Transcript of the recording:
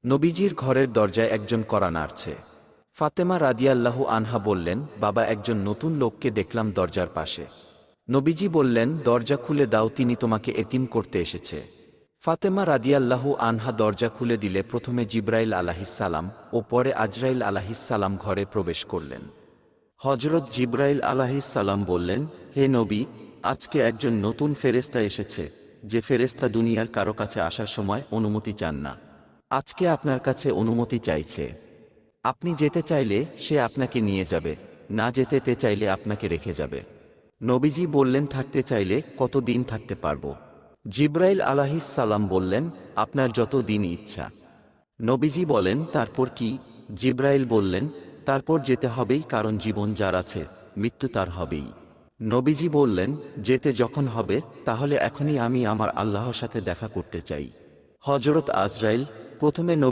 নবীজির ঘরের দরজায় একজন কড়া নাড়ছে। ফাতেমা রাদিয়াল্লাহু আনহা বললেন, বাবা, একজন নতুন লোককে দেখলাম দরজার পাশে। নবীজি বললেন, দরজা খুলে দাও, তিনি তোমাকে এতিম করতে এসেছে। ফাতেমা রাদিয়াল্লাহু আনহা দরজা খুলে দিলে প্রথমে জিবরাইল আলাহিসাল্লাম ও পরে আজরাইল আলাহিসাল্লাম ঘরে প্রবেশ করলেন। হজরত জিবরাইল আলাহিসাল্লাম বললেন, হে নবী, আজকে একজন নতুন ফেরেশতা এসেছে, যে ফেরেশতা দুনিয়ার কারো কাছে আসার সময় অনুমতি চান না। আজকে আপনার কাছে অনুমতি চাইছে। আপনি যেতে চাইলে সে আপনাকে নিয়ে যাবে, না যেতে চাইলে আপনাকে রেখে যাবে। নবীজি বললেন, থাকতে চাইলে কতদিন থাকতে পারবো? জিবরাইল আলাহিসাল্লাম বললেন, আপনার যত দিন ইচ্ছা। নবীজি বলেন, তারপর কি? জিবরাইল বললেন, তারপর যেতে হবেই, কারণ জীবন যার আছে মৃত্যু তার হবেই। নবীজি বললেন, যেতে যখন হবে তাহলে এখনই আমি আমার আল্লাহর সাথে দেখা করতে চাই। হজরত আজরাইল প্রথমে